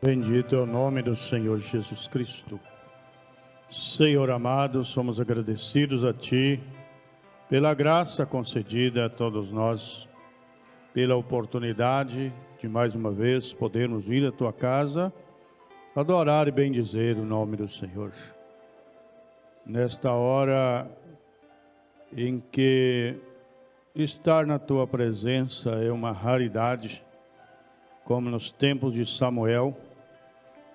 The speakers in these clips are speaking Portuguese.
Bendito é o nome do Senhor Jesus Cristo. Senhor amado, somos agradecidos a Ti pela graça concedida a todos nós, pela oportunidade de mais uma vez podermos vir à Tua casa, adorar e bendizer o nome do Senhor. Nesta hora em que estar na Tua presença é uma raridade, como nos tempos de Samuel,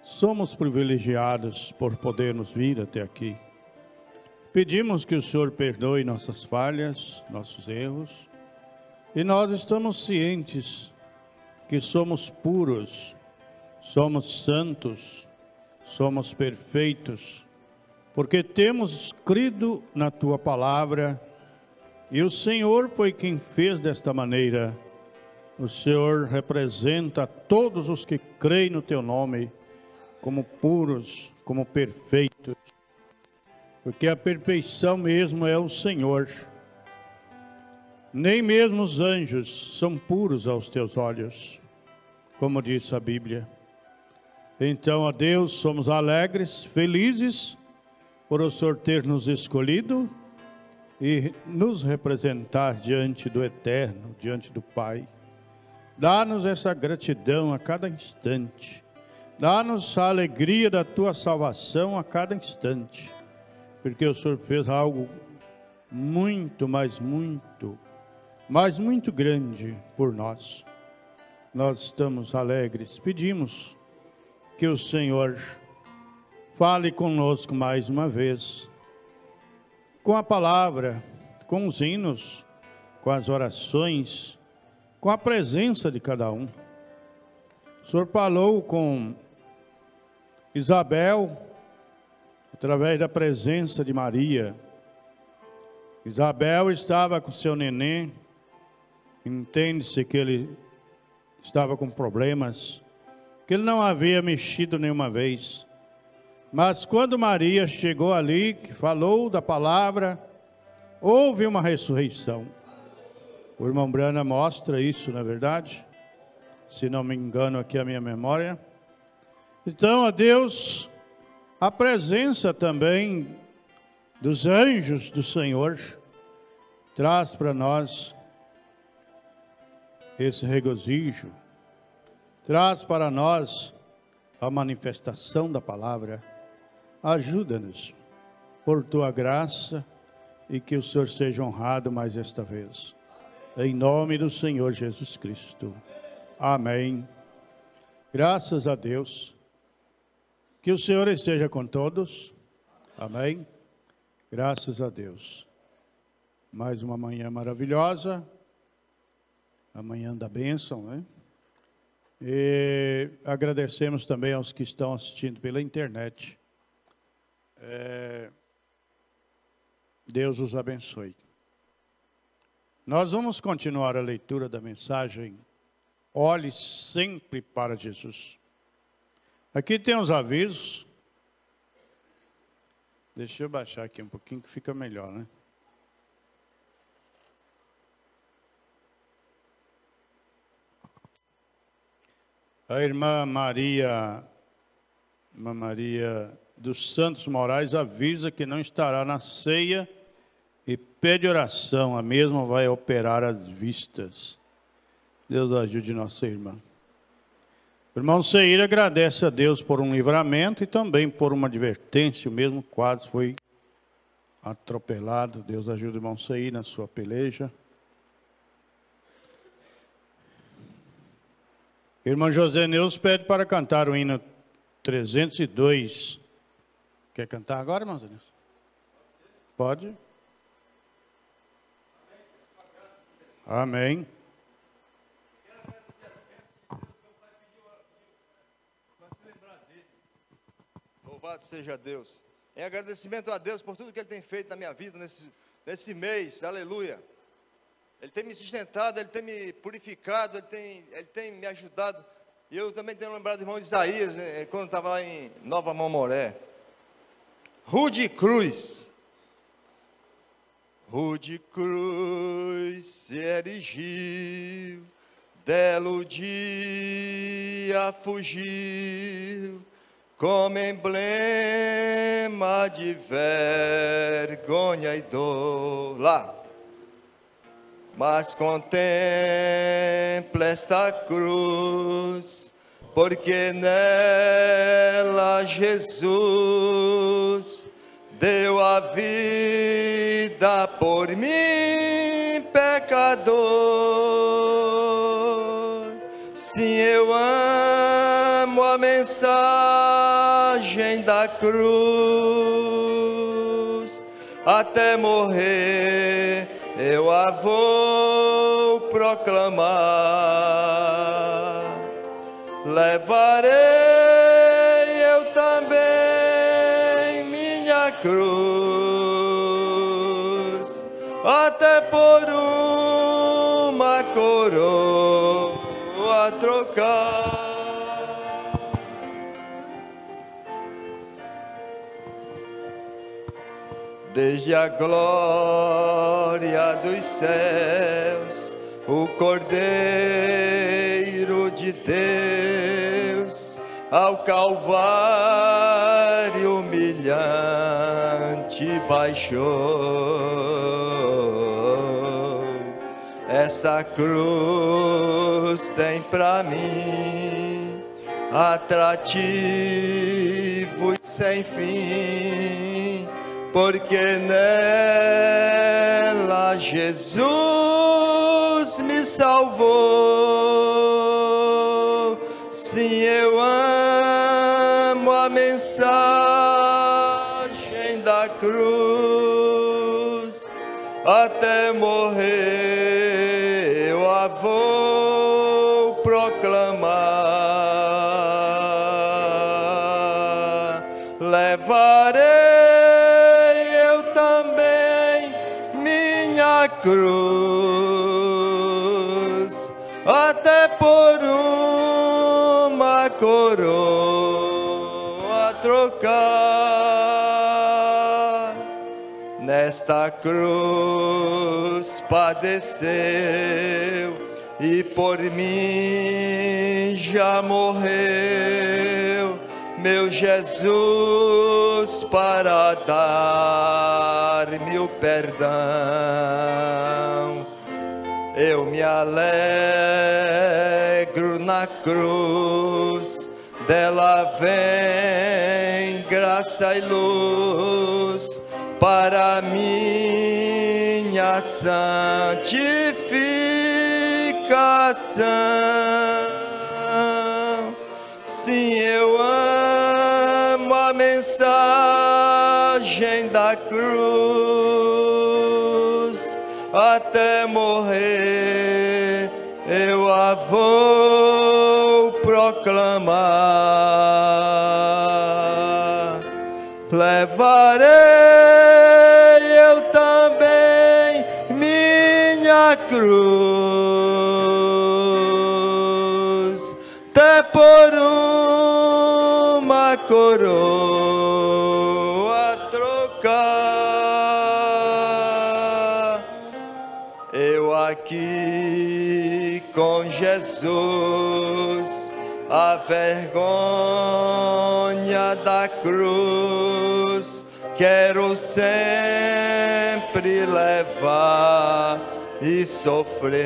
somos privilegiados por podermos vir até aqui. Pedimos que o Senhor perdoe nossas falhas, nossos erros, e nós estamos cientes que somos puros, somos santos, somos perfeitos, porque temos crido na Tua palavra, e o Senhor foi quem fez desta maneira. O Senhor representa todos os que creem no Teu nome como puros, como perfeitos, porque a perfeição mesmo é o Senhor. Nem mesmo os anjos são puros aos Teus olhos, como diz a Bíblia. Então, ó Deus, somos alegres, felizes por o Senhor ter nos escolhido e nos representar diante do Eterno, diante do Pai. Dá-nos essa gratidão a cada instante. Dá-nos a alegria da Tua salvação a cada instante. Porque o Senhor fez algo muito, mas muito grande por nós. Nós estamos alegres. Pedimos que o Senhor fale conosco mais uma vez. Com a palavra, com os hinos, com as orações, com a presença de cada um. O Senhor falou com Isabel, através da presença de Maria. Isabel estava com seu neném, entende-se que ele estava com problemas, que ele não havia mexido nenhuma vez. Mas quando Maria chegou ali, que falou da palavra, houve uma ressurreição. O irmão Brana mostra isso, não é verdade? Se não me engano aqui a minha memória. Então, a Deus, a presença também dos anjos do Senhor traz para nós esse regozijo, traz para nós a manifestação da palavra. Ajuda-nos por Tua graça e que o Senhor seja honrado mais esta vez. Em nome do Senhor Jesus Cristo. Amém. Graças a Deus. Que o Senhor esteja com todos. Amém. Graças a Deus. Mais uma manhã maravilhosa. A manhã da bênção, né? E agradecemos também aos que estão assistindo pela internet. Deus os abençoe. Nós vamos continuar a leitura da mensagem. Olhe sempre para Jesus. Aqui tem os avisos. Deixa eu baixar aqui um pouquinho que fica melhor, né? A irmã Maria dos Santos Moraes avisa que não estará na ceia e pede oração. A mesma vai operar as vistas. Deus ajude nossa irmã. O irmão Seir agradece a Deus por um livramento e também por uma advertência. O mesmo quase foi atropelado. Deus ajude o irmão Seir na sua peleja. O irmão José Neus pede para cantar o hino 302. Quer cantar agora, irmão José Neus? Pode. Amém. Louvado seja Deus. Em agradecimento a Deus por tudo que Ele tem feito na minha vida nesse mês, aleluia. Ele tem me sustentado, Ele tem me purificado, Ele tem me ajudado. E eu também tenho lembrado do irmão Isaías, quando estava lá em Nova Mamoré. Rude Cruz se erigiu belo dia fugiu, como emblema de vergonha e dor. Lá. Mas contempla esta cruz, porque nela Jesus deu a vida por mim, pecador. Sim, eu amo a mensagem da cruz, até morrer eu a vou proclamar. Levarei eu também minha cruz, até por uma coroa trocar. Desde a glória dos céus, o Cordeiro de Deus, ao Calvário humilhante baixou. Essa cruz tem pra mim atrativo e sem fim, porque nela Jesus me salvou. Sim, eu amo a mensagem da cruz, até morrer eu a vou proclamar. Levarei cruz, até por uma coroa trocar. Nesta cruz padeceu e por mim já morreu meu Jesus para dar-me o perdão. Eu me alegro na cruz, dela vem graça e luz para minha santificação. Sim, eu amo a mensagem da cruz, até morrer eu a vou proclamar. Levarei eu também minha cruz, até por uma coroa trocar. Eu aqui com Jesus, a vergonha da cruz, quero sempre levar e sofrer.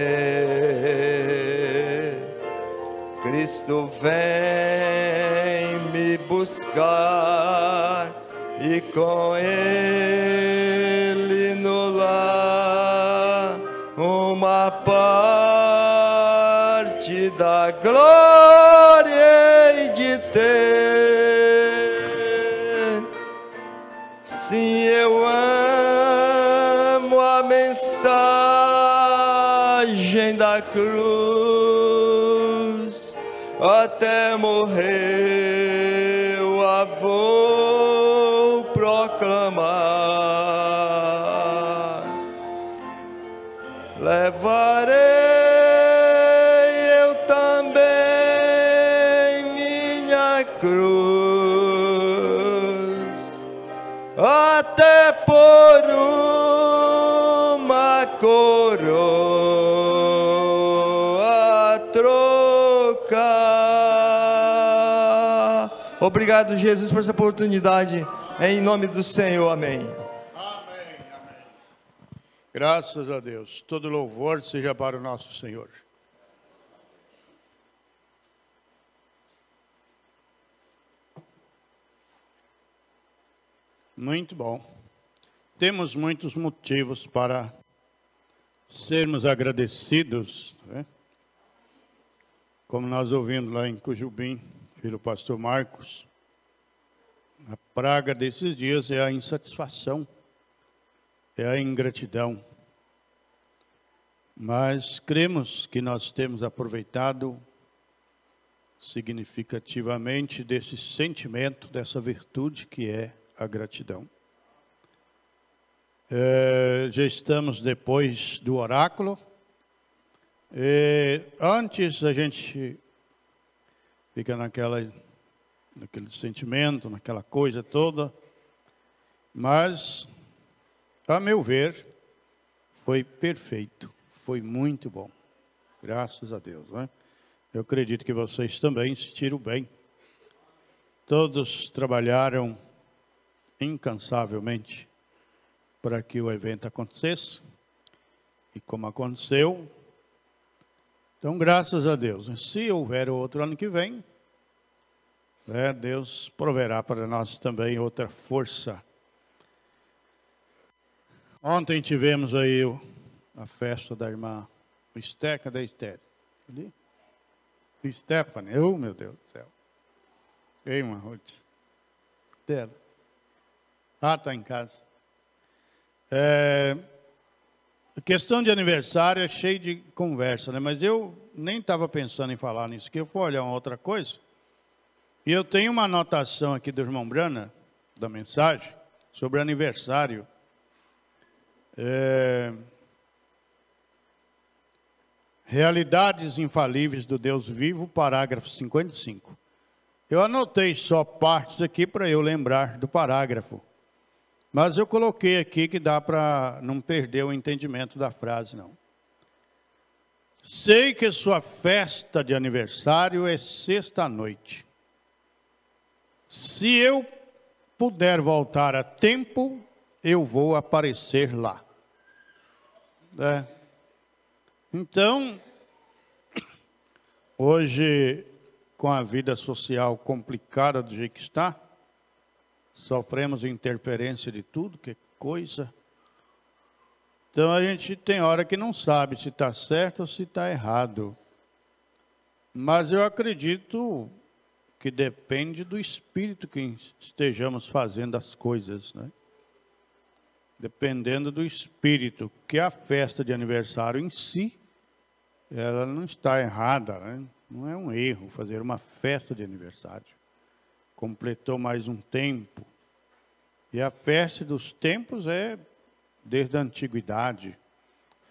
Cristo vem me buscar e com Ele no lar uma parte da glória hei de ter. Sim, eu amo a mensagem da cruz, até morrer eu a vou proclamar. Levarei eu também minha cruz, até por uma coroa trocar. Obrigado, Jesus, por essa oportunidade. Em nome do Senhor, amém. Amém, amém. Graças a Deus. Todo louvor seja para o nosso Senhor. Muito bom. Temos muitos motivos para sermos agradecidos, né? Como nós ouvimos lá em Cujubim, filho do pastor Marcos, a praga desses dias é a insatisfação, é a ingratidão. Mas cremos que nós temos aproveitado significativamente desse sentimento, dessa virtude que é a gratidão. Já estamos depois do oráculo. Antes a gente fica naquele sentimento, naquela coisa toda, mas, a meu ver, foi perfeito, foi muito bom, graças a Deus, né? Eu acredito que vocês também se tiram bem. Todos trabalharam incansavelmente para que o evento acontecesse, e como aconteceu, então graças a Deus. Se houver outro ano que vem, Deus proverá para nós também outra força. Ontem tivemos aí a festa da irmã Esteca da Esther. Stephanie, oh meu Deus do céu. Ei, uma Ruth. Dela. Está em casa. A questão de aniversário é cheio de conversa, né? Mas eu nem estava pensando em falar nisso, que eu fui olhar uma outra coisa. E eu tenho uma anotação aqui do irmão Brana, da mensagem, sobre aniversário. Realidades infalíveis do Deus vivo, parágrafo 55. Eu anotei só partes aqui para eu lembrar do parágrafo. Mas eu coloquei aqui que dá para não perder o entendimento da frase, não. Sei que sua festa de aniversário é sexta-noite. Se eu puder voltar a tempo, eu vou aparecer lá. Então, hoje, com a vida social complicada do jeito que está, sofremos interferência de tudo, que coisa. Então, a gente tem hora que não sabe se está certo ou se está errado. Mas eu acredito que depende do espírito que estejamos fazendo as coisas, né? Dependendo do espírito, que a festa de aniversário em si, ela não está errada, né? Não é um erro fazer uma festa de aniversário. Completou mais um tempo. E a festa dos tempos é desde a antiguidade.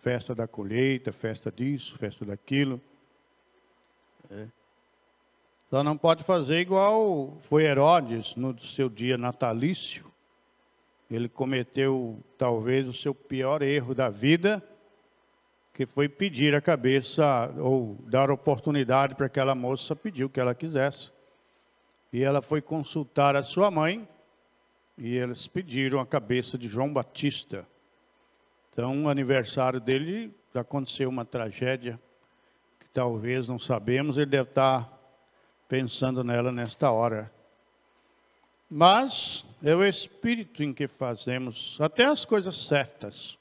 Festa da colheita, festa disso, festa daquilo. Só não pode fazer igual foi Herodes no seu dia natalício. Ele cometeu talvez o seu pior erro da vida, que foi pedir a cabeça, ou dar oportunidade para aquela moça pedir o que ela quisesse. E ela foi consultar a sua mãe, e eles pediram a cabeça de João Batista. Então, no aniversário dele, aconteceu uma tragédia, que talvez não sabemos, ele deve estar pensando nela nesta hora. Mas é o espírito em que fazemos até as coisas certas.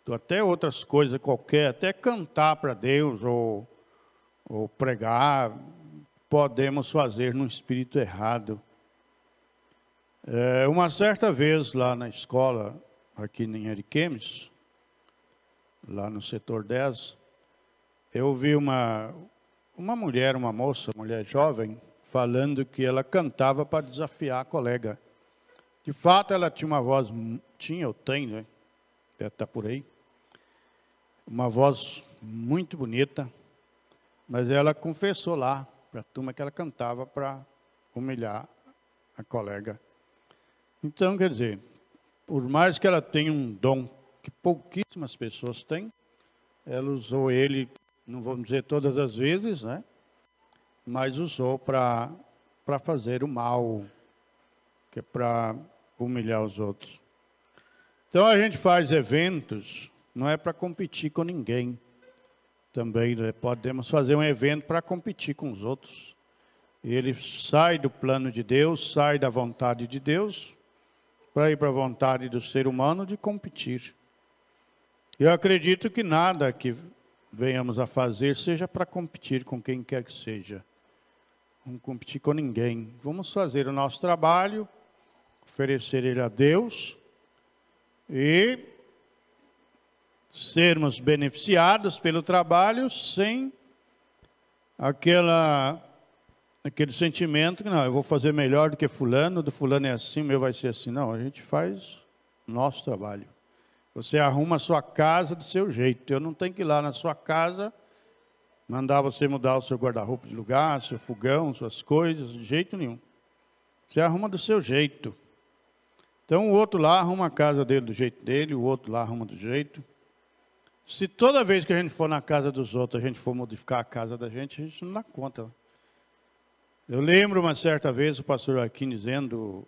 Até outras coisas qualquer, até cantar para Deus ou pregar, podemos fazer no espírito errado. Uma certa vez lá na escola, aqui em Ariquemes, lá no setor 10, eu vi uma mulher, uma moça, uma mulher jovem, falando que ela cantava para desafiar a colega. De fato, ela tinha uma voz, eu tenho, né? Deve estar por aí. Uma voz muito bonita, mas ela confessou lá para a turma que ela cantava para humilhar a colega. Então, quer dizer, por mais que ela tenha um dom que pouquíssimas pessoas têm, ela usou ele, não vamos dizer todas as vezes, né? Mas usou para para fazer o mal, que é para humilhar os outros. Então a gente faz eventos, não é para competir com ninguém. Também, né? Podemos fazer um evento para competir com os outros. Ele sai do plano de Deus, sai da vontade de Deus, para ir para a vontade do ser humano de competir. Eu acredito que nada que venhamos a fazer seja para competir com quem quer que seja. Não competir com ninguém. Vamos fazer o nosso trabalho, oferecer ele a Deus e sermos beneficiados pelo trabalho sem aquele sentimento que não, eu vou fazer melhor do que fulano, do fulano é assim, o meu vai ser assim. Não, a gente faz o nosso trabalho. Você arruma a sua casa do seu jeito. Eu não tenho que ir lá na sua casa mandar você mudar o seu guarda-roupa de lugar, seu fogão, suas coisas, de jeito nenhum. Você arruma do seu jeito. Então o outro lá arruma a casa dele do jeito dele, o outro lá arruma do jeito. Se toda vez que a gente for na casa dos outros, a gente for modificar a casa da gente, a gente não dá conta. Eu lembro uma certa vez o pastor Aquim dizendo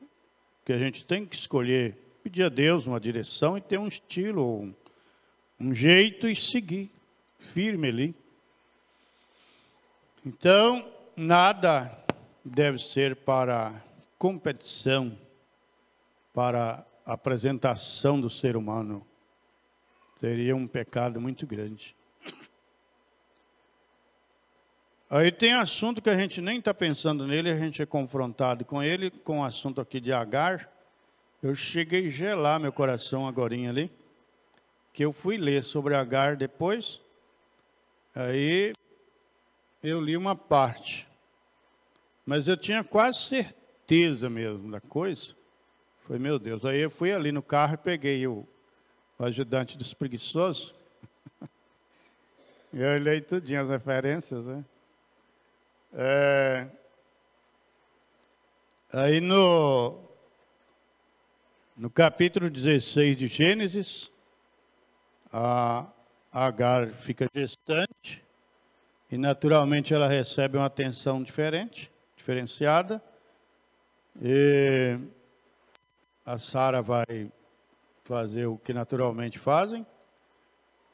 que a gente tem que escolher, pedir a Deus uma direção e ter um estilo, um jeito e seguir, firme ali. Então, nada deve ser para competição, para apresentação do ser humano. Seria um pecado muito grande. Aí tem assunto que a gente nem está pensando nele, a gente é confrontado com ele, com o assunto aqui de Agar. Eu cheguei a gelar meu coração agorinha ali, que eu fui ler sobre Agar depois, aí eu li uma parte, mas eu tinha quase certeza mesmo da coisa. Foi, meu Deus, aí eu fui ali no carro e peguei o ajudante dos preguiçosos, eu olhei tudinho as referências, né? Aí no capítulo 16 de Gênesis, a Agar fica gestante e naturalmente ela recebe uma atenção diferenciada. E a Sara vai fazer o que naturalmente fazem.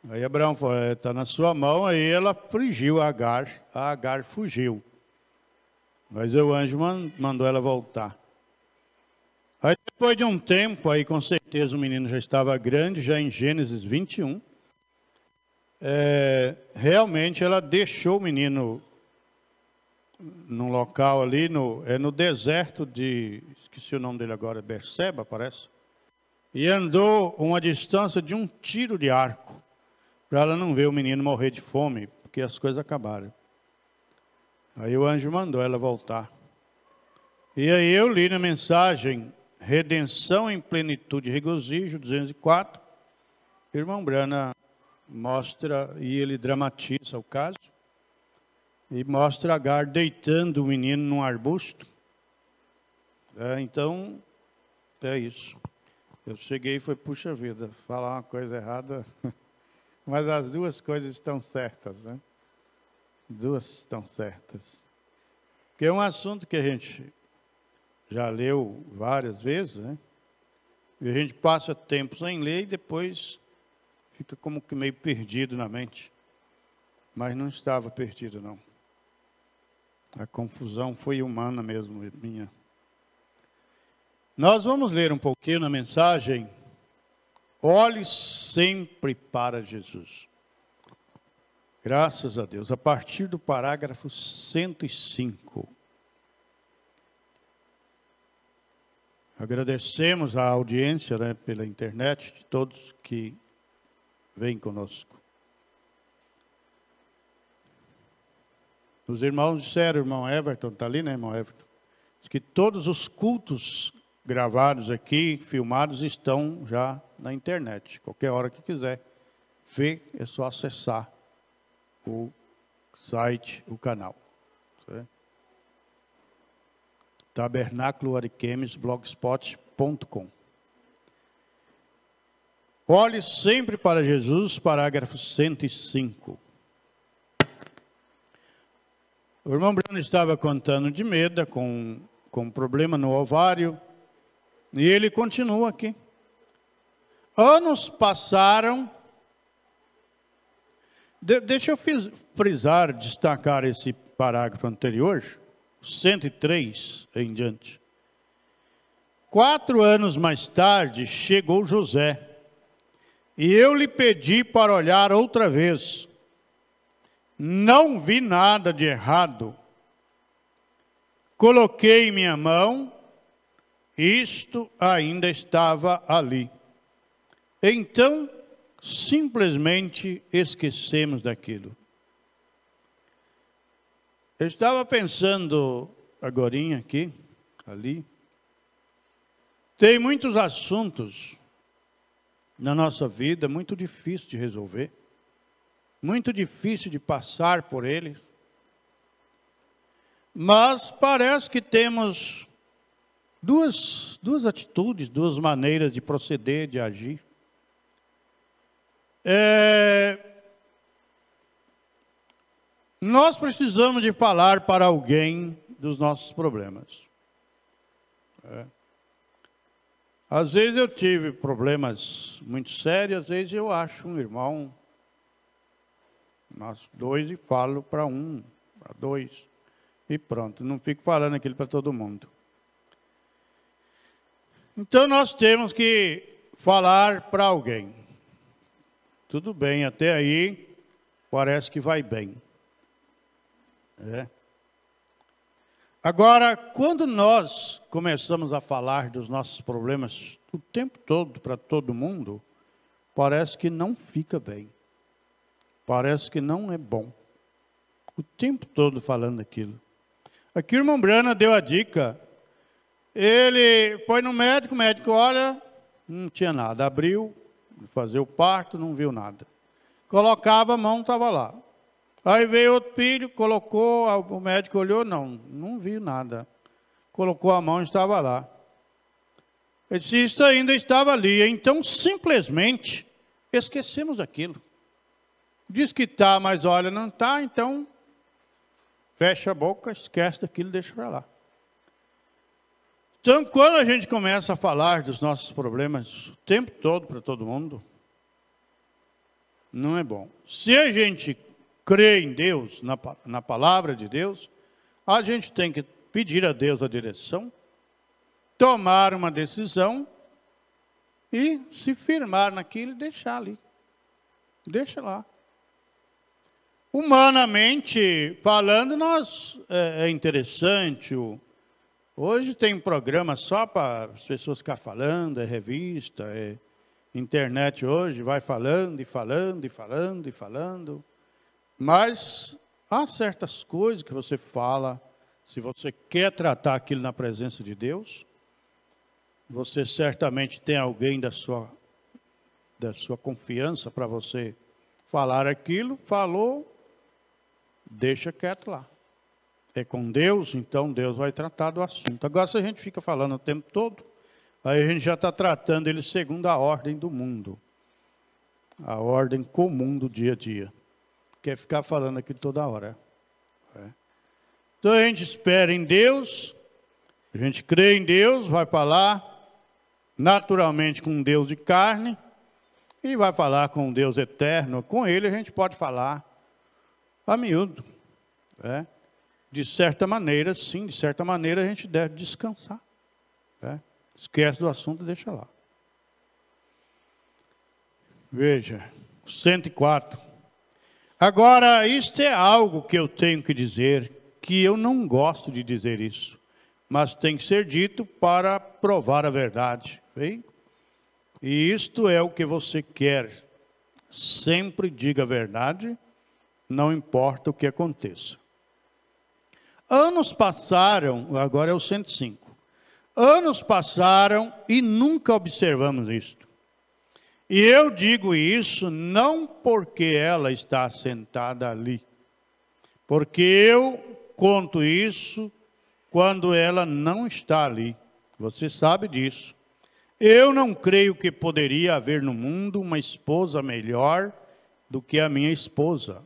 Aí Abraão falou, está na sua mão, aí ela fugiu a Agar fugiu. Mas o anjo mandou ela voltar. Aí depois de um tempo, aí com certeza o menino já estava grande, já em Gênesis 21, realmente ela deixou o menino num local ali, no deserto de, esqueci o nome dele agora, Berseba, parece, e andou uma distância de um tiro de arco, para ela não ver o menino morrer de fome, porque as coisas acabaram. Aí o anjo mandou ela voltar. E aí eu li na mensagem, Redenção em Plenitude e Regozijo, 204, o irmão Brana mostra, e ele dramatiza o caso, e mostra Agar deitando o menino num arbusto. Então, é isso. Eu cheguei e falei, puxa vida, falar uma coisa errada, mas as duas coisas estão certas, né? Duas estão certas. Porque é um assunto que a gente já leu várias vezes, né? E a gente passa tempo sem ler e depois fica como que meio perdido na mente. Mas não estava perdido, não. A confusão foi humana mesmo, minha. Nós vamos ler um pouquinho na mensagem. Olhe sempre para Jesus. Graças a Deus. A partir do parágrafo 105. Agradecemos a audiência, né, pela internet, de todos que vêm conosco. Os irmãos disseram, irmão Everton, está ali, né, irmão Everton? Que todos os cultos gravados aqui, filmados, estão já na internet. Qualquer hora que quiser ver, é só acessar o site, o canal. Certo? tabernáculoariquemes.blogspot.com. Olhe sempre para Jesus, parágrafo 105. O irmão Bruno estava contando de Meda com problema no ovário, e ele continua aqui. Anos passaram. Deixa eu frisar, destacar esse parágrafo anterior, 103 em diante. 4 anos mais tarde, chegou José, e eu lhe pedi para olhar outra vez. Não vi nada de errado. Coloquei minha mão, isto ainda estava ali. Então, simplesmente esquecemos daquilo. Eu estava pensando agorinha aqui, ali. Tem muitos assuntos na nossa vida muito difícil de resolver, muito difícil de passar por eles. Mas parece que temos duas atitudes, duas maneiras de proceder, de agir. Nós precisamos de falar para alguém dos nossos problemas. Às vezes eu tive problemas muito sérios, às vezes eu acho um irmão, nós dois, e falo para um, para dois, e pronto, não fico falando aquilo para todo mundo. Então nós temos que falar para alguém. Tudo bem, até aí parece que vai bem. Agora, quando nós começamos a falar dos nossos problemas o tempo todo para todo mundo, parece que não fica bem. Parece que não é bom. O tempo todo falando aquilo. Aqui o irmão Brana deu a dica. Ele foi no médico, o médico olha, não tinha nada. Abriu, fazer o parto, não viu nada. Colocava a mão, estava lá. Aí veio outro filho, colocou, o médico olhou, não viu nada. Colocou a mão, estava lá. Ele disse, isso ainda estava ali. Então, simplesmente, esquecemos aquilo. Diz que está, mas olha, não está, então, fecha a boca, esquece daquilo, deixa para lá. Então, quando a gente começa a falar dos nossos problemas o tempo todo para todo mundo, não é bom. Se a gente crê em Deus, na palavra de Deus, a gente tem que pedir a Deus a direção, tomar uma decisão e se firmar naquilo e deixar ali. Deixa lá. Humanamente falando, é interessante. Hoje tem um programa só para as pessoas ficarem falando, é revista, é internet hoje, vai falando e falando e falando e falando. Mas há certas coisas que você fala, se você quer tratar aquilo na presença de Deus, você certamente tem alguém da sua confiança para você falar aquilo, falou, deixa quieto lá. É com Deus, então Deus vai tratar do assunto. Agora, se a gente fica falando o tempo todo, aí a gente já está tratando ele segundo a ordem do mundo. A ordem comum do dia a dia. Quer ficar falando aqui toda hora. Então a gente espera em Deus, a gente crê em Deus, vai falar naturalmente com um Deus de carne, e vai falar com um Deus eterno. Com ele a gente pode falar a miúdo. De certa maneira, sim, de certa maneira a gente deve descansar. Esquece do assunto e deixa lá. Veja, 104. Agora, isto é algo que eu tenho que dizer, que eu não gosto de dizer isso, mas tem que ser dito para provar a verdade. Bem? E isto é o que você quer. Sempre diga a verdade, não importa o que aconteça. Anos passaram, agora é o 105. Anos passaram e nunca observamos isto. E eu digo isso não porque ela está sentada ali, porque eu conto isso quando ela não está ali. Você sabe disso. Eu não creio que poderia haver no mundo uma esposa melhor do que a minha esposa.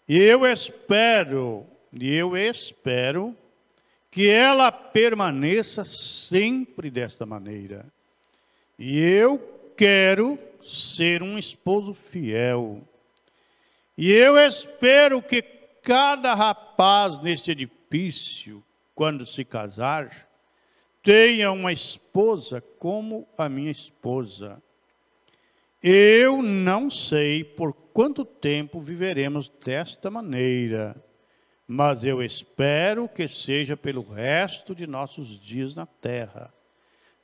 E eu espero e eu espero que ela permaneça sempre desta maneira. E eu quero ser um esposo fiel. E eu espero que cada rapaz neste edifício, quando se casar, tenha uma esposa como a minha esposa. Eu não sei por quanto tempo viveremos desta maneira, mas eu espero que seja pelo resto de nossos dias na terra.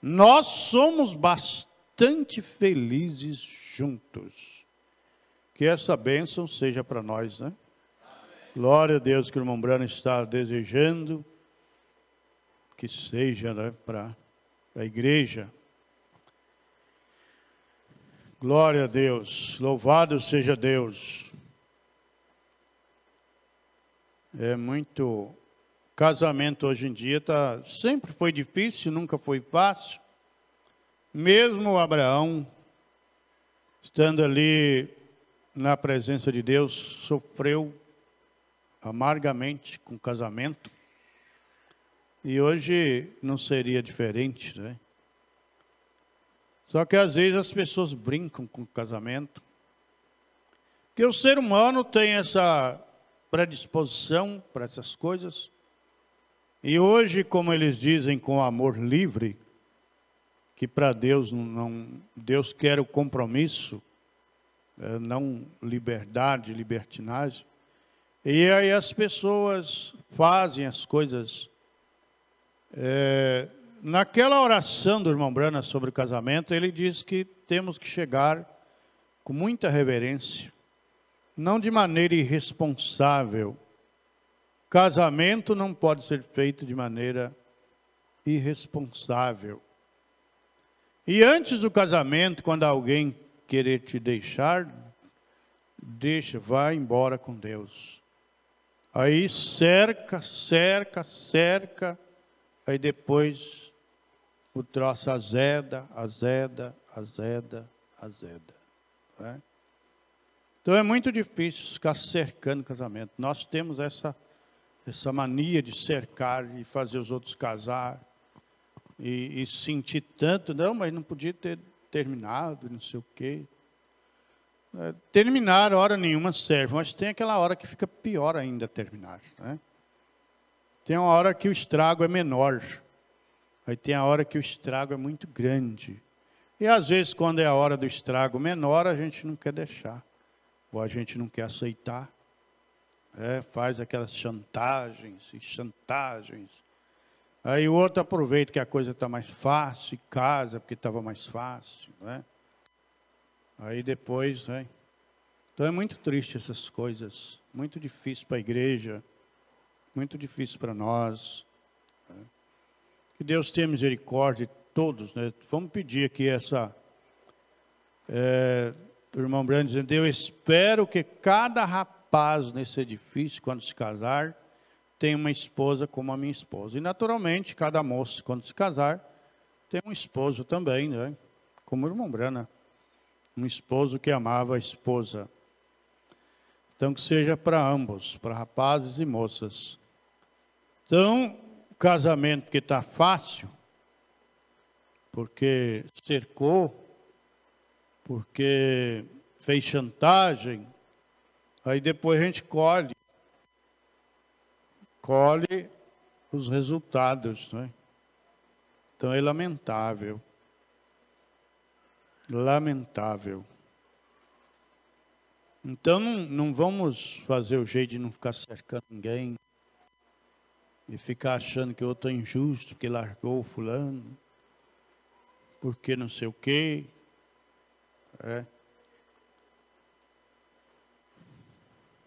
Nós somos bastante felizes juntos. Que essa bênção seja para nós, né? Glória a Deus, que o irmão Brano está desejando que seja, né, para a igreja. Glória a Deus, louvado seja Deus. É muito... Casamento hoje em dia sempre foi difícil, nunca foi fácil. Mesmo Abraão, estando ali na presença de Deus, sofreu amargamente com o casamento. E hoje não seria diferente, né? Só que às vezes as pessoas brincam com o casamento. Porque o ser humano tem essa predisposição para essas coisas. E hoje, como eles dizem, com amor livre, que para Deus Deus quer o compromisso, não liberdade, libertinagem. E aí as pessoas fazem as coisas. Naquela oração do irmão Brana sobre o casamento, ele diz que temos que chegar com muita reverência, não de maneira irresponsável. Casamento não pode ser feito de maneira irresponsável. E antes do casamento, quando alguém querer te deixar, vai embora com Deus. Aí cerca, aí depois o troço azeda. Né? Então é muito difícil ficar cercando o casamento. Nós temos essa mania de cercar e fazer os outros casar e sentir tanto, não, mas não podia ter terminado, não sei o quê. Terminar hora nenhuma serve, mas tem aquela hora que fica pior ainda terminar, né? Tem uma hora que o estrago é menor, aí tem a hora que o estrago é muito grande. E às vezes quando é a hora do estrago menor, a gente não quer deixar, ou a gente não quer aceitar. Faz aquelas chantagens. Aí o outro aproveita que a coisa está mais fácil e casa porque estava mais fácil, né? Aí depois, né? Então é muito triste essas coisas, muito difícil para a igreja, muito difícil para nós. Né? Que Deus tenha misericórdia de todos, né? Vamos pedir aqui o irmão Brando dizendo, eu espero que cada rapaz nesse edifício, quando se casar, tenha uma esposa como a minha esposa. E naturalmente, cada moço, quando se casar, tem um esposo também, né? Como o irmão Brana, um esposo que amava a esposa. Então, que seja para ambos, para rapazes e moças. Então, o casamento que está fácil, porque cercou, porque fez chantagem, aí depois a gente colhe os resultados, né? Então é lamentável. Lamentável. Então não vamos fazer o jeito de não ficar cercando ninguém e ficar achando que o outro é injusto, porque largou o fulano, porque não sei o quê.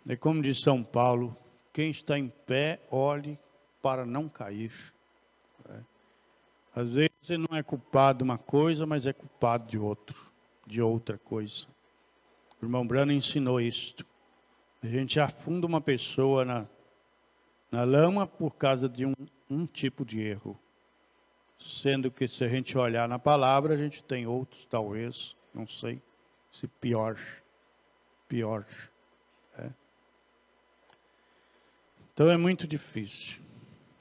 É como diz São Paulo, quem está em pé, olhe para não cair. Às vezes você não é culpado de uma coisa, mas é culpado de outra coisa. O irmão Brano ensinou isto. A gente afunda uma pessoa na lama por causa de um tipo de erro. Sendo que se a gente olhar na palavra, a gente tem outros, talvez, não sei, se pior. Então é muito difícil.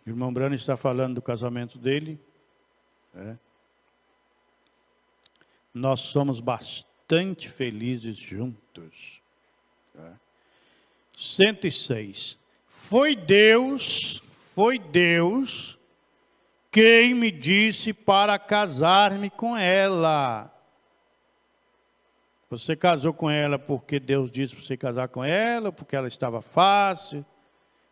O irmão Brano está falando do casamento dele. Nós somos bastante felizes juntos. 106. Foi Deus quem me disse para casar-me com ela. Você casou com ela porque Deus disse para você casar com ela, porque ela estava fácil?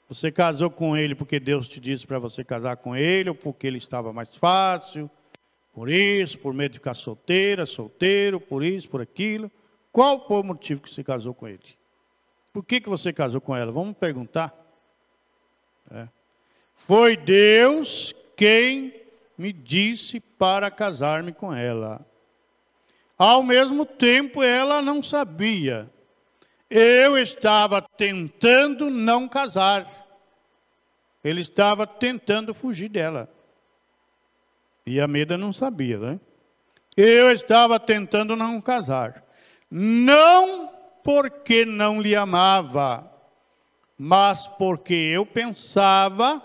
Você casou com ele porque Deus te disse para você casar com ele, ou porque ele estava mais fácil? Por isso, por medo de ficar solteira, solteiro, por isso, por aquilo. Qual foi o motivo que você casou com ele? Por que você casou com ela? Vamos perguntar. Foi Deus quem me disse para casar-me com ela. Ao mesmo tempo, ela não sabia. Eu estava tentando não casar. Ele estava tentando fugir dela. E a Meda não sabia, né? Eu estava tentando não casar. Não porque não lhe amava, mas porque eu pensava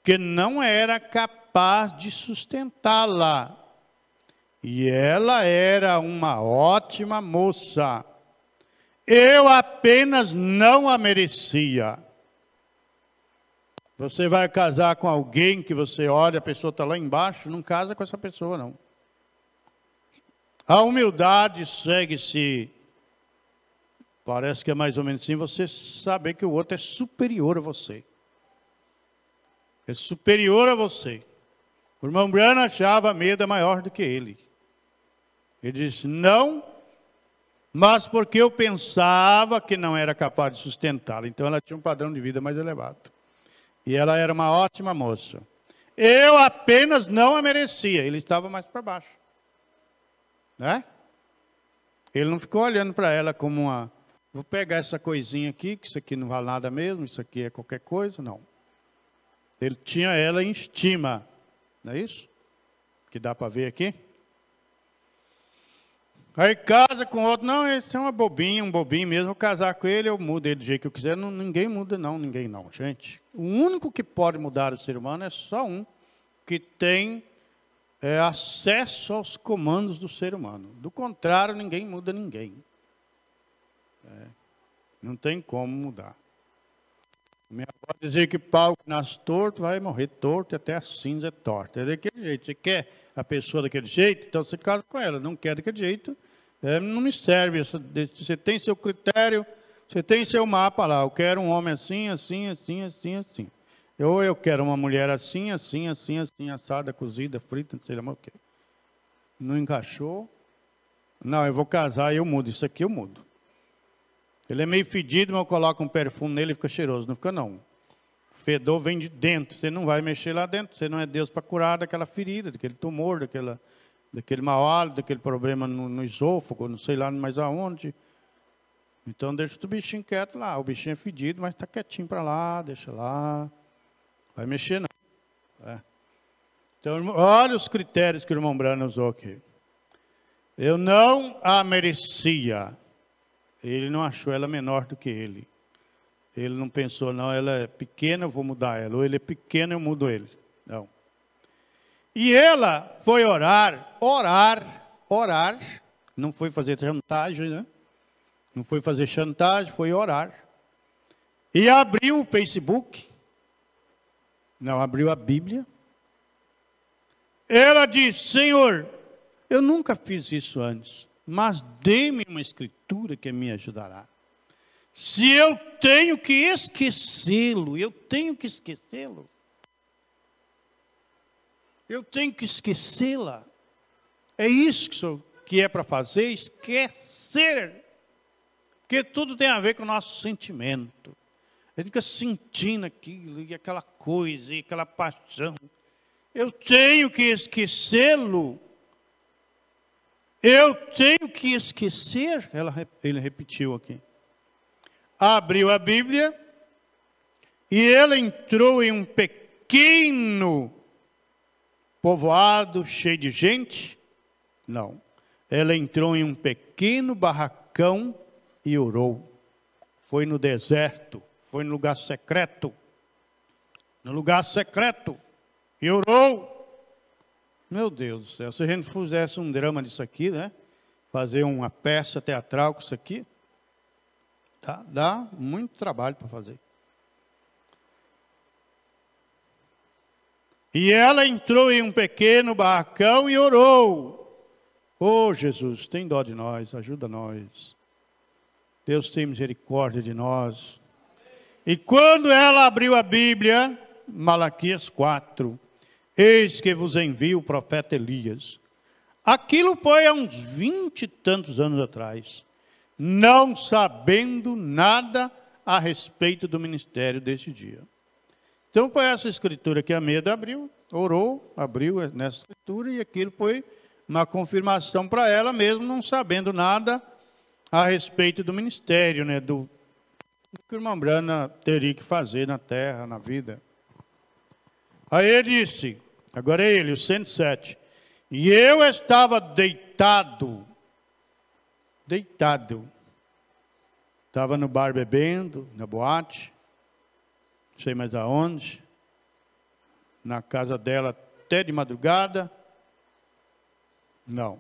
que não era capaz de sustentá-la. E ela era uma ótima moça. Eu apenas não a merecia. Você vai casar com alguém que você olha, a pessoa está lá embaixo, não casa com essa pessoa, não. A humildade segue-se, parece que é mais ou menos assim, você saber que o outro é superior a você. É superior a você. O irmão Brano achava a Meda maior do que ele. Ele disse, não, mas porque eu pensava que não era capaz de sustentá-la. Então ela tinha um padrão de vida mais elevado. E ela era uma ótima moça. Eu apenas não a merecia. Ele estava mais para baixo. Né? Ele não ficou olhando para ela como uma... Vou pegar essa coisinha aqui, que isso aqui não vale nada mesmo, isso aqui é qualquer coisa. Não. Ele tinha ela em estima. Não é isso? Que dá para ver aqui. Aí casa com outro, não, esse é uma bobinha, um bobinho mesmo, eu casar com ele, eu mudo ele do jeito que eu quiser. Não, ninguém muda não, ninguém não, gente. O único que pode mudar o ser humano é só um, que tem acesso aos comandos do ser humano. Do contrário, ninguém muda ninguém. Não tem como mudar. Minha avó dizia que pau que nasce torto vai morrer torto e até a cinza é torta. É daquele jeito. Você quer a pessoa daquele jeito, então você casa com ela. Não quer daquele jeito, não me serve. Você tem seu critério, você tem seu mapa lá. Eu quero um homem assim, assim, assim, assim, assim. Ou eu quero uma mulher assim, assim, assim, assim, assada, cozida, frita, não sei lá mais o quê. Não encaixou? Não, eu vou casar e eu mudo. Isso aqui eu mudo. Ele é meio fedido, mas eu coloco um perfume nele e fica cheiroso. Não fica, não. O fedor vem de dentro. Você não vai mexer lá dentro. Você não é Deus para curar daquela ferida, daquele tumor, daquele mau hálito, daquele problema no esôfago, não sei lá mais aonde. Então, deixa o bichinho quieto lá. O bichinho é fedido, mas está quietinho para lá, deixa lá. Vai mexer, não. Então, olha os critérios que o irmão Brano usou aqui. Eu não a merecia. Ele não achou ela menor do que ele. Ele não pensou, não, ela é pequena, eu vou mudar ela. Ou ele é pequeno, eu mudo ele. Não. E ela foi orar. Não foi fazer chantagem, né? Não foi fazer chantagem, foi orar. E abriu o Facebook. Não, abriu a Bíblia. Ela disse, Senhor, eu nunca fiz isso antes. Mas dê-me uma escritura que me ajudará. Se eu tenho que esquecê-lo, eu tenho que esquecê-lo. Eu tenho que esquecê-la. É isso que é para fazer, esquecer. Porque tudo tem a ver com o nosso sentimento. A gente fica sentindo aquilo, e aquela coisa, e aquela paixão. Eu tenho que esquecê-lo. Eu tenho que esquecer, ele repetiu aqui. Abriu a Bíblia e ele entrou em um pequeno povoado cheio de gente. Não, ela entrou em um pequeno barracão e orou. Foi no deserto, foi no lugar secreto. no lugar secreto, e orou. Meu Deus do céu, se a gente fizesse um drama disso aqui, né? Fazer uma peça teatral com isso aqui, tá? Dá muito trabalho para fazer. E ela entrou em um pequeno barracão e orou. Oh, Jesus, tem dó de nós, ajuda nós. Deus tem misericórdia de nós. E quando ela abriu a Bíblia, Malaquias 4, eis que vos envio o profeta Elias. Aquilo foi há uns 20 e tantos anos atrás, não sabendo nada a respeito do ministério desse dia. Então foi essa escritura que a Meda abriu, orou, abriu nessa escritura, e aquilo foi uma confirmação para ela, mesmo não sabendo nada a respeito do ministério, né, do que o irmão Brana teria que fazer na terra, na vida. Aí ele disse, agora é ele, o 107, e eu estava deitado, estava no bar bebendo, na boate, não sei mais aonde, na casa dela até de madrugada. Não,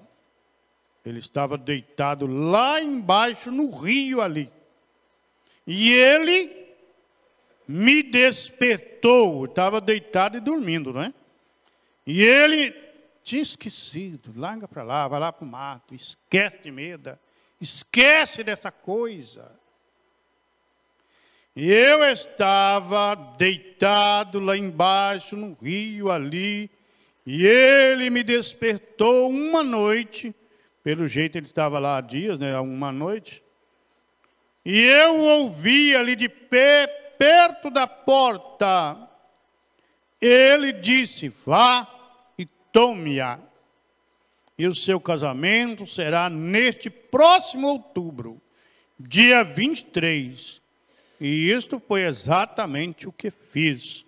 ele estava deitado lá embaixo no rio ali, e ele me despertou, estava deitado e dormindo, não é? E ele tinha esquecido, larga para lá, vai lá para o mato, esquece de medo, esquece dessa coisa. E eu estava deitado lá embaixo no rio ali, e ele me despertou uma noite, pelo jeito ele estava lá há dias, né, uma noite, e eu ouvi ali de pé, perto da porta, ele disse, vá e tome-a, e o seu casamento será neste próximo outubro, dia 23, e isto foi exatamente o que fiz.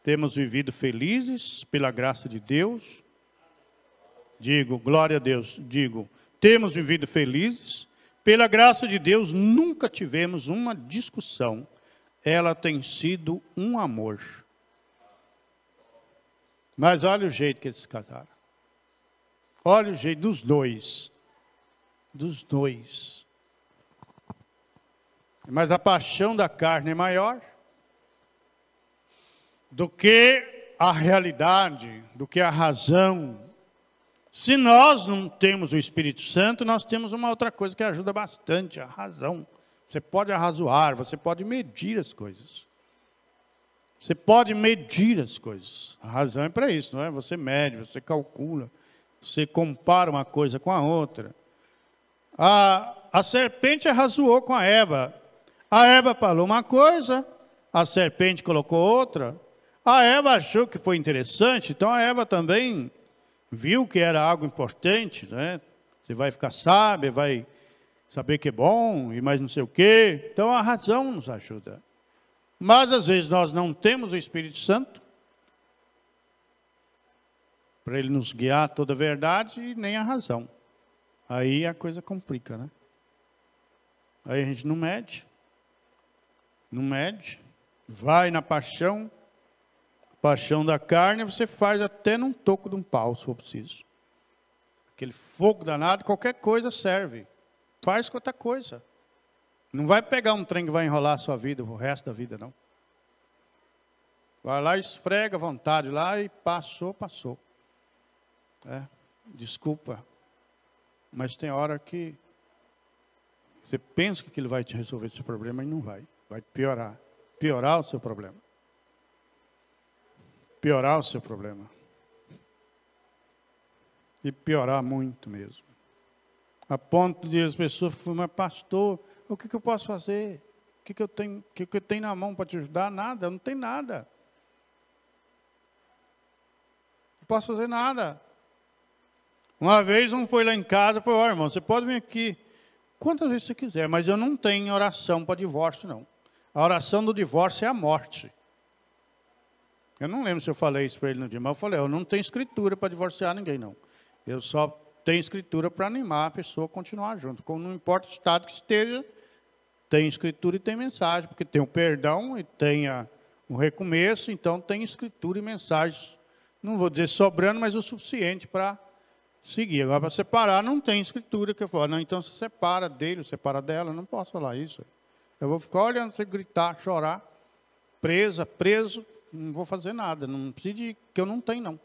Temos vivido felizes pela graça de Deus. Digo, glória a Deus, digo, temos vivido felizes. Pela graça de Deus, nunca tivemos uma discussão. Ela tem sido um amor. Mas olha o jeito que eles se casaram. Olha o jeito dos dois. Dos dois. Mas a paixão da carne é maior do que a realidade, do que a razão. Se nós não temos o Espírito Santo, nós temos uma outra coisa que ajuda bastante, a razão. Você pode arrazoar, você pode medir as coisas. Você pode medir as coisas. A razão é para isso, não é? Você mede, você calcula, você compara uma coisa com a outra. A serpente arrazoou com a Eva. A Eva falou uma coisa, a serpente colocou outra. A Eva achou que foi interessante, então a Eva também viu que era algo importante, né? Você vai ficar sábia, vai saber que é bom e mais não sei o quê. Então a razão nos ajuda. Mas às vezes nós não temos o Espírito Santo para ele nos guiar toda a verdade e nem a razão. Aí a coisa complica, né? Aí a gente não mede, vai na paixão da carne, você faz até num toco de um pau, se for preciso. Aquele fogo danado, qualquer coisa serve. Faz com outra coisa. Não vai pegar um trem que vai enrolar a sua vida, o resto da vida, não. Vai lá, esfrega à vontade lá e passou. Desculpa, mas tem hora que você pensa que aquilo vai te resolver esse problema e não vai. Vai piorar o seu problema. Piorar o seu problema. E piorar muito mesmo. A ponto de as pessoas falarem, mas pastor, o que eu posso fazer? O que eu tenho na mão para te ajudar? Nada, não tem nada. Não posso fazer nada. Uma vez um foi lá em casa e falou, ó, irmão, você pode vir aqui quantas vezes você quiser, mas eu não tenho oração para divórcio, não. A oração do divórcio é a morte. Eu não lembro se eu falei isso para ele no dia, mas eu falei, eu não tenho escritura para divorciar ninguém, não. Eu só tenho escritura para animar a pessoa a continuar junto. Como não importa o estado que esteja, tem escritura e tem mensagem, porque tem o perdão e tem um recomeço, então tem escritura e mensagens, não vou dizer sobrando, mas o suficiente para seguir. Agora, para separar, não tem escritura que eu falo, não, então você separa dele, separa dela, não posso falar isso. Eu vou ficar olhando você gritar, chorar, preso, não vou fazer nada, não precisa de que eu não tenho, não.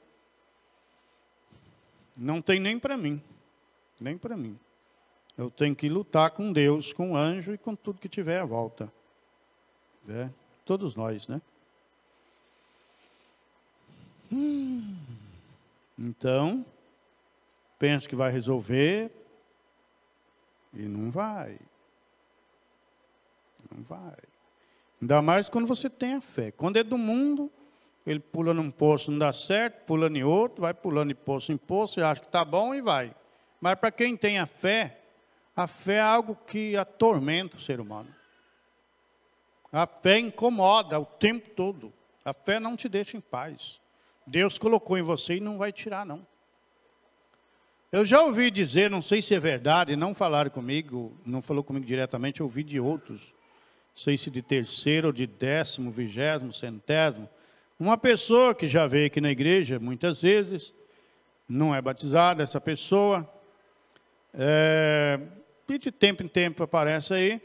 Não tem nem para mim, nem para mim. Eu tenho que lutar com Deus, com o anjo e com tudo que tiver à volta. Todos nós, né? Então, pensa que vai resolver e não vai. Não vai. Ainda mais quando você tem a fé. Quando é do mundo, ele pula num poço, não dá certo, pula em outro, vai pulando de poço em poço, acha que está bom e vai. Mas para quem tem a fé é algo que atormenta o ser humano. A fé incomoda o tempo todo. A fé não te deixa em paz. Deus colocou em você e não vai tirar, não. Eu já ouvi dizer, não sei se é verdade, não falaram comigo, não falou comigo diretamente, eu ouvi de outros, não sei se de terceiro ou de 10º, 20º, 100º, uma pessoa que já veio aqui na igreja, muitas vezes, não é batizada, essa pessoa, e de tempo em tempo aparece aí,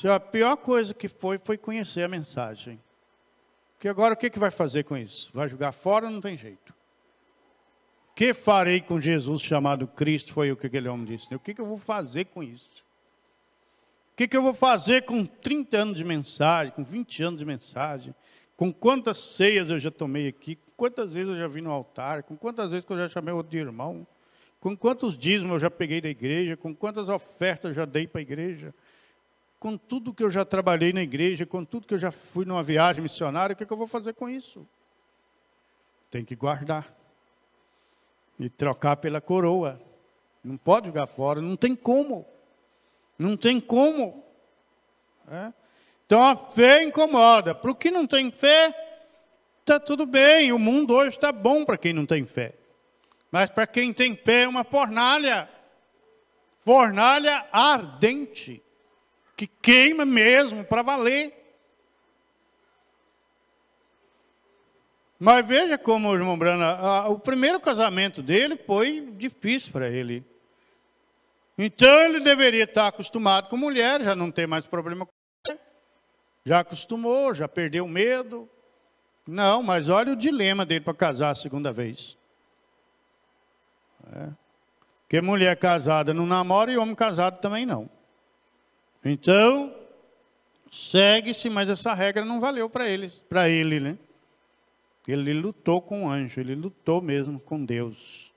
a pior coisa que foi conhecer a mensagem. Porque agora o que vai fazer com isso? Vai jogar fora? Não tem jeito. O que farei com Jesus chamado Cristo? Foi o que aquele homem disse. O que eu vou fazer com isso? O que eu vou fazer com 30 anos de mensagem, com 20 anos de mensagem? Com quantas ceias eu já tomei aqui? Quantas vezes eu já vim no altar? Com quantas vezes que eu já chamei outro irmão? Com quantos dízimos eu já peguei da igreja? Com quantas ofertas eu já dei para a igreja? Com tudo que eu já trabalhei na igreja, com tudo que eu já fui numa viagem missionária, o que eu vou fazer com isso? Tem que guardar. E trocar pela coroa. Não pode jogar fora, não tem como. Não tem como. Então a fé incomoda. Para o que não tem fé, está tudo bem. O mundo hoje está bom para quem não tem fé. Mas para quem tem fé é uma fornalha. Fornalha ardente. Que queima mesmo, para valer. Mas veja como o irmão Brana, o primeiro casamento dele foi difícil para ele. Então ele deveria estar acostumado com mulher, já não tem mais problema com mulher. Já acostumou, já perdeu o medo. Não, mas olha o dilema dele para casar a segunda vez. Porque mulher casada não namora e homem casado também não. Então, segue-se, mas essa regra não valeu para ele, né? Ele lutou com o anjo, ele lutou mesmo com Deus.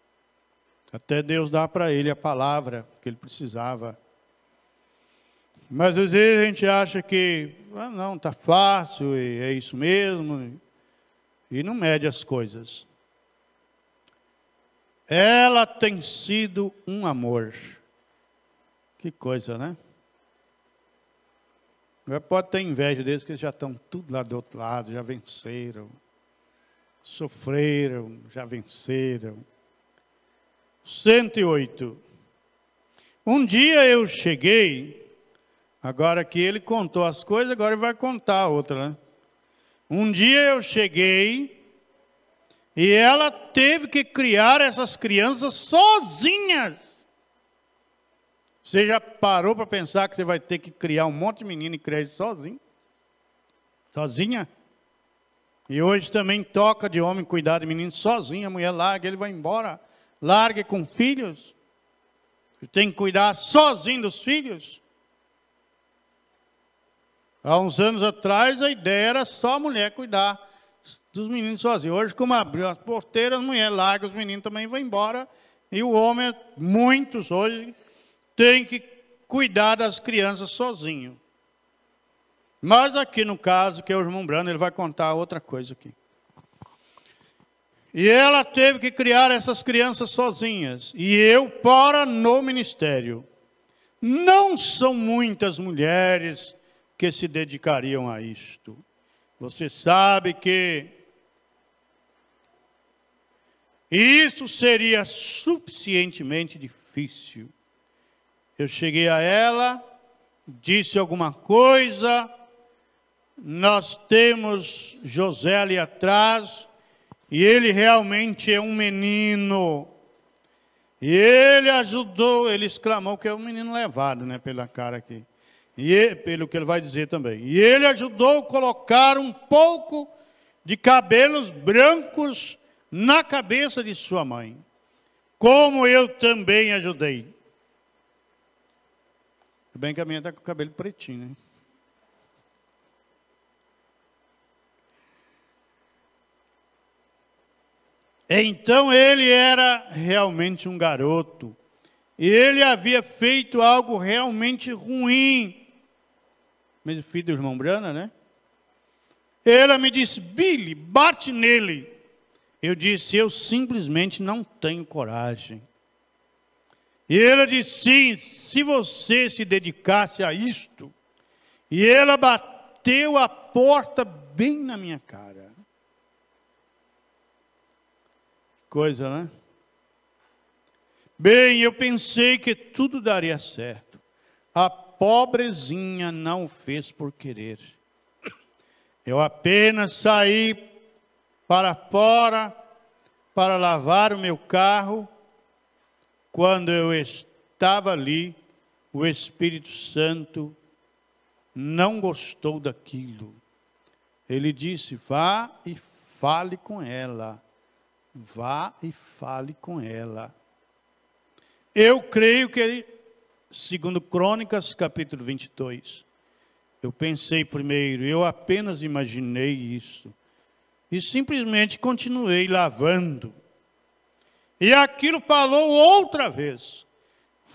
Até Deus dá para ele a palavra que ele precisava. Mas às vezes a gente acha que, não, está fácil, e é isso mesmo, e não mede as coisas. Ela tem sido um amor. Que coisa, né? Pode ter inveja deles, que eles já estão tudo lá do outro lado, já venceram, sofreram, já venceram. 108. Um dia eu cheguei, agora que ele contou as coisas, agora ele vai contar a outra, né? Um dia eu cheguei e ela teve que criar essas crianças sozinhas. Você já parou para pensar que você vai ter que criar um monte de menino e criar isso sozinho? Sozinha? E hoje também toca de homem cuidar de menino sozinho. A mulher larga, ele vai embora. Larga com filhos. Você tem que cuidar sozinho dos filhos. Há uns anos atrás, a ideia era só a mulher cuidar dos meninos sozinhos. Hoje, como abriu as porteiras, a mulher larga os meninos também vai embora. E o homem, muitos hoje, tem que cuidar das crianças sozinho. Mas aqui no caso, que é o irmão Brano, ele vai contar outra coisa aqui. E ela teve que criar essas crianças sozinhas. E eu fora no ministério. Não são muitas mulheres que se dedicariam a isto. Você sabe que isso seria suficientemente difícil. Eu cheguei a ela, disse alguma coisa, nós temos José ali atrás, e ele realmente é um menino. E ele ajudou, ele exclamou que é um menino levado, né, pela cara aqui. E pelo que ele vai dizer também. E ele ajudou a colocar um pouco de cabelos brancos na cabeça de sua mãe, como eu também ajudei. Tudo bem que a minha está com o cabelo pretinho, né? Então ele era realmente um garoto. E ele havia feito algo realmente ruim. Mas o filho do irmão Brana, né? Ela me disse, Billy, bate nele. Eu disse, eu simplesmente não tenho coragem. E ela disse, sim, se você se dedicasse a isto. E ela bateu a porta bem na minha cara. Coisa, né? Bem, eu pensei que tudo daria certo. A pobrezinha não o fez por querer. Eu apenas saí para fora para lavar o meu carro. Quando eu estava ali, o Espírito Santo não gostou daquilo. Ele disse, vá e fale com ela. Vá e fale com ela. Eu creio que, segundo Crônicas, capítulo 22, eu pensei primeiro, eu apenas imaginei isso. E simplesmente continuei lavando. E aquilo falou outra vez.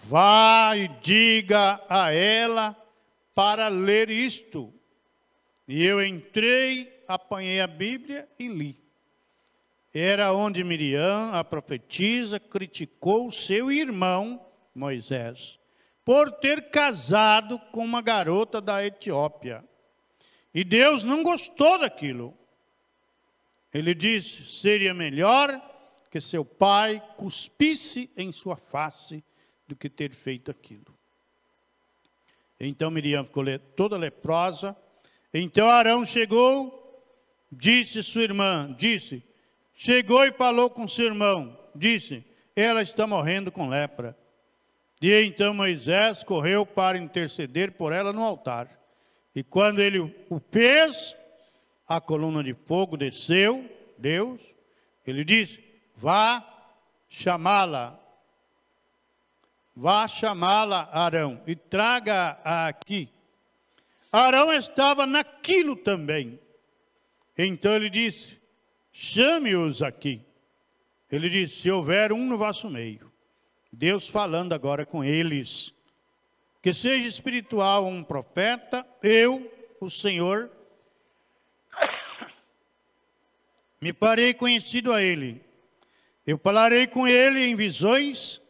Vá e diga a ela para ler isto. E eu entrei, apanhei a Bíblia e li. Era onde Miriam, a profetisa, criticou seu irmão, Moisés, por ter casado com uma garota da Etiópia. E Deus não gostou daquilo. Ele disse, seria melhor que seu pai cuspisse em sua face do que ter feito aquilo. Então Miriam ficou toda leprosa. Então Arão chegou, disse sua irmã, chegou e falou com seu irmão, disse, ela está morrendo com lepra. E então Moisés correu para interceder por ela no altar. E quando ele o fez, a coluna de fogo desceu, Deus, ele disse, vá chamá-la, Arão, e traga-a aqui. Arão estava naquilo também. Então ele disse, chame-os aqui. Ele disse, se houver um no vosso meio, Deus falando agora com eles, que seja espiritual um profeta, eu, o Senhor, me farei conhecido a ele. Eu falarei com ele em visões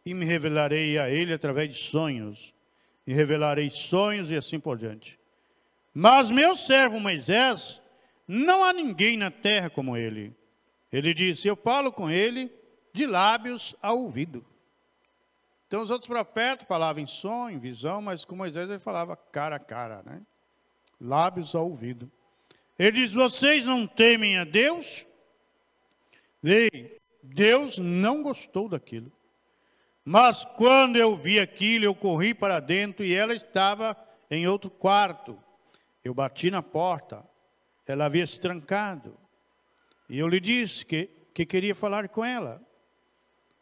e me revelarei a ele através de sonhos. E revelarei sonhos e assim por diante. Mas meu servo Moisés, não há ninguém na terra como ele. Ele disse, eu falo com ele de lábios ao ouvido. Então os outros profetas falavam em sonho, em visão, mas com Moisés ele falava cara a cara, né? Lábios ao ouvido. Ele diz, vocês não temem a Deus? Deus não gostou daquilo. Mas quando eu vi aquilo, eu corri para dentro e ela estava em outro quarto. Eu bati na porta, ela havia se trancado. E eu lhe disse que queria falar com ela.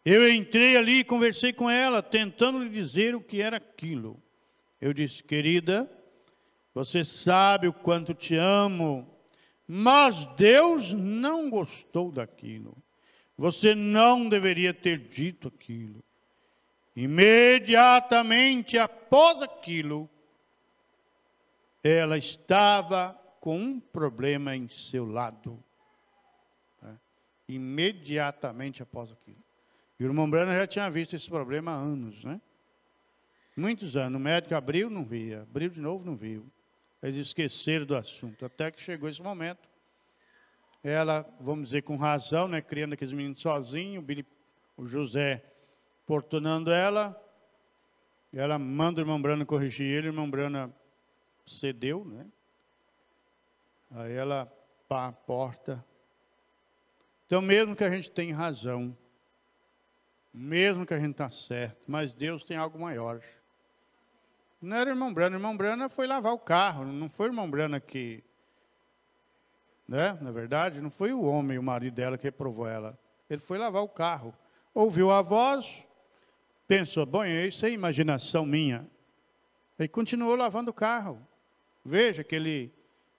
Eu entrei ali e conversei com ela, tentando lhe dizer o que era aquilo. Eu disse, querida, você sabe o quanto te amo, mas Deus não gostou daquilo. Você não deveria ter dito aquilo. Imediatamente após aquilo, ela estava com um problema em seu lado. Imediatamente após aquilo. E o irmão Brana já tinha visto esse problema há anos, né? Muitos anos. O médico abriu, não via. Abriu de novo, não viu. Eles esqueceram do assunto. Até que chegou esse momento. Ela, vamos dizer, com razão, né? Criando aqueles meninos sozinhos. O José importunando ela. Ela manda o irmão Brana corrigir ele. O irmão Brana cedeu, né? Aí ela, pá, porta. Então, mesmo que a gente tenha razão, mesmo que a gente está certo, mas Deus tem algo maior. Não era o irmão Brana foi lavar o carro, não foi o irmão Brana que, né? Na verdade, não foi o homem, o marido dela que reprovou ela. Ele foi lavar o carro. Ouviu a voz, pensou, bom, isso é imaginação minha. Ele continuou lavando o carro. Veja que ele,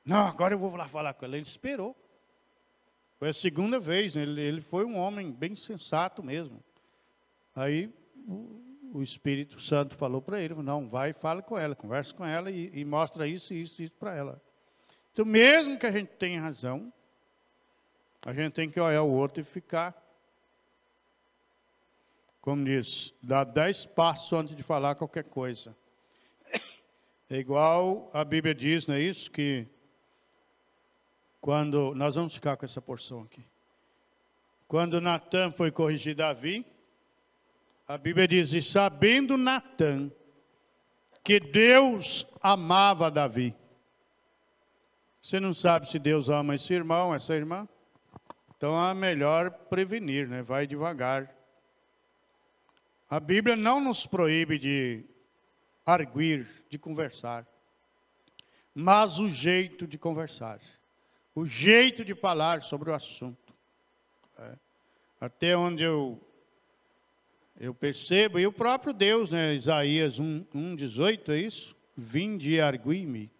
não, agora eu vou lá falar com ela. Ele esperou. Foi a segunda vez, né? Ele foi um homem bem sensato mesmo. Aí o Espírito Santo falou para ele, não, vai e fala com ela, conversa com ela e mostra isso para ela. Então, mesmo que a gente tenha razão, a gente tem que olhar o outro e ficar, como diz, dar 10 passos antes de falar qualquer coisa. É igual a Bíblia diz, não é isso? Que quando, nós vamos ficar com essa porção aqui. Quando Natã foi corrigir Davi, a Bíblia diz, e sabendo Natã que Deus amava Davi. Você não sabe se Deus ama esse irmão, essa irmã? Então é melhor prevenir, né? Vai devagar. A Bíblia não nos proíbe de arguir, de conversar. Mas o jeito de conversar. O jeito de falar sobre o assunto. Até onde eu percebo, e o próprio Deus, né, Isaías 1:18, é isso? Vinde e argui-me.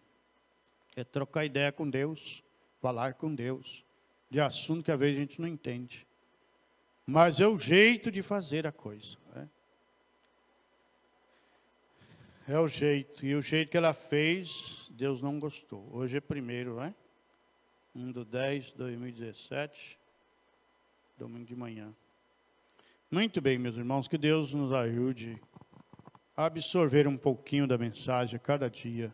É trocar ideia com Deus, falar com Deus, de assunto que às vezes a gente não entende. Mas é o jeito de fazer a coisa. Né? É o jeito, e o jeito que ela fez, Deus não gostou. Hoje é 1º, né? 1/10/2017, domingo de manhã. Muito bem, meus irmãos, que Deus nos ajude a absorver um pouquinho da mensagem a cada dia.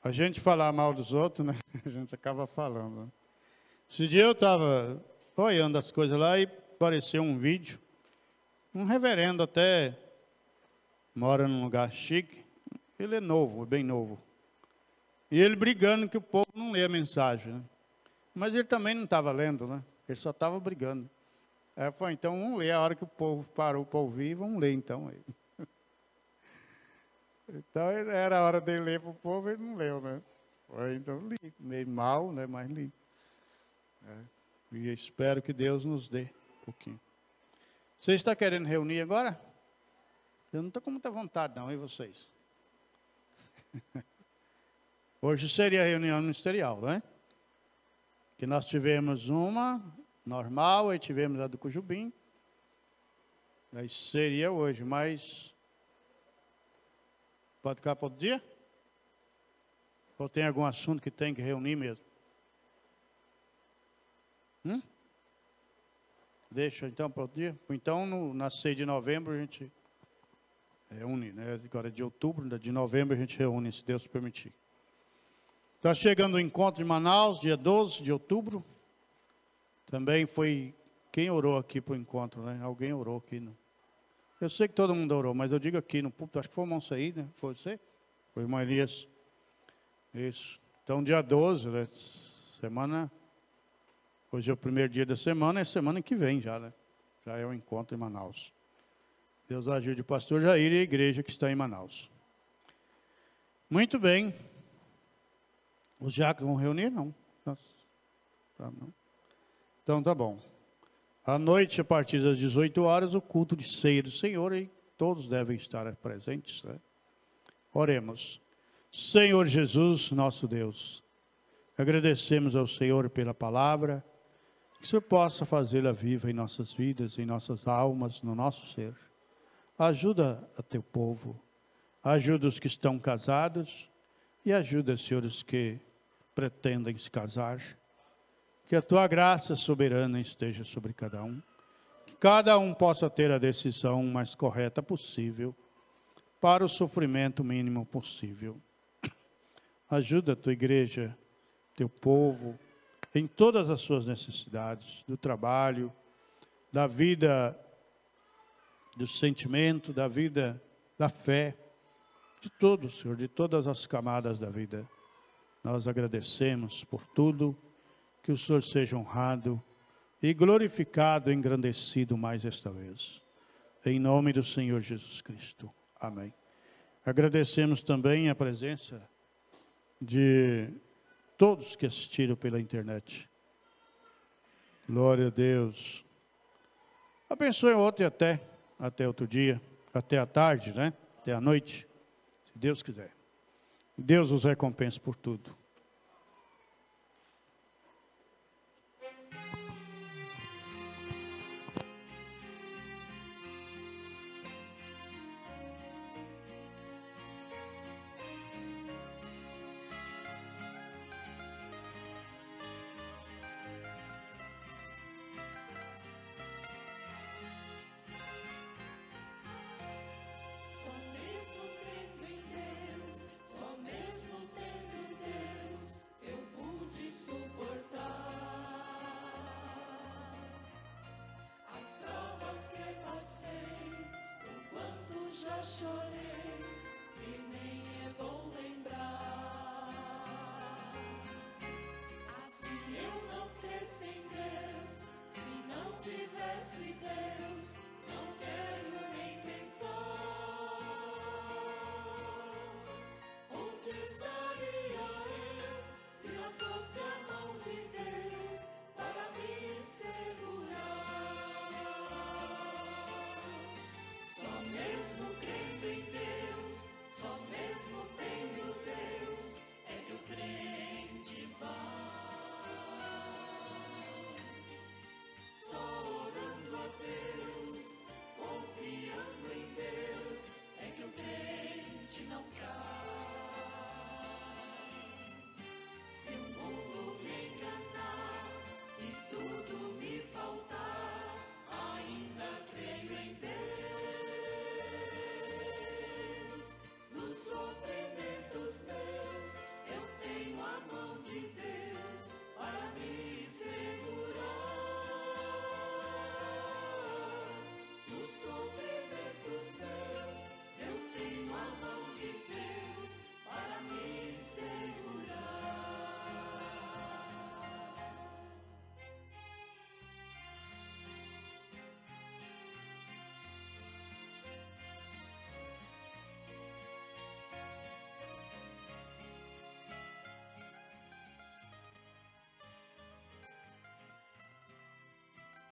A gente falar mal dos outros, né? A gente acaba falando. Né? Esse dia eu estava olhando as coisas lá e apareceu um vídeo. Um reverendo até mora num lugar chique. Ele é novo, é bem novo. E ele brigando que o povo não lê a mensagem. Né? Mas ele também não estava lendo, né? Ele só estava brigando. Aí eu falei, então vamos ler a hora que o povo parou para ouvir, vamos ler então. Então era a hora dele ler para o povo, ele não leu, né? Então li, meio mal, né? Mas li. E espero que Deus nos dê um pouquinho. Você está querendo reunir agora? Eu não estou com muita vontade não, e vocês? Hoje seria a reunião ministerial, não é? Que nós tivemos uma normal, aí tivemos a do Cujubim. Aí seria hoje, mas pode ficar para outro dia? Ou tem algum assunto que tem que reunir mesmo? Deixa então para outro dia? Então, na 6 de novembro a gente reúne, né? Agora é de outubro, de novembro a gente reúne, se Deus permitir. Está chegando o encontro em Manaus, dia 12 de outubro. Também foi, quem orou aqui para o encontro, né? Alguém orou aqui. No... Eu sei que todo mundo orou, mas eu digo aqui no púlpito, acho que foi o Monsaí, né? Foi você? Foi o irmão Elias. Isso. Então, dia 12, né? Semana... Hoje é o primeiro dia da semana, é semana que vem já, né? Já é o encontro em Manaus. Deus ajude o pastor Jair e a igreja que está em Manaus. Muito bem. Os diáconos vão reunir? Não. Tá, não. Então tá bom. À noite, a partir das 18 horas, o culto de ceia do Senhor, e todos devem estar presentes. Né? Oremos. Senhor Jesus, nosso Deus, agradecemos ao Senhor pela palavra, que o Senhor possa fazê-la viva em nossas vidas, em nossas almas, no nosso ser. Ajuda a teu povo, ajuda os que estão casados e ajuda, Senhor, os que pretendem se casar. Que a tua graça soberana esteja sobre cada um. Que cada um possa ter a decisão mais correta possível para o sofrimento mínimo possível. Ajuda a tua igreja, teu povo, em todas as suas necessidades, do trabalho, da vida, do sentimento, da vida, da fé. de todos, Senhor, de todas as camadas da vida. Nós agradecemos por tudo, que o Senhor seja honrado e glorificado, engrandecido mais esta vez. Em nome do Senhor Jesus Cristo. Amém. Agradecemos também a presença de todos que assistiram pela internet. Glória a Deus. Abençoe ontem até outro dia, até a tarde, né? Até a noite, se Deus quiser. Deus os recompense por tudo.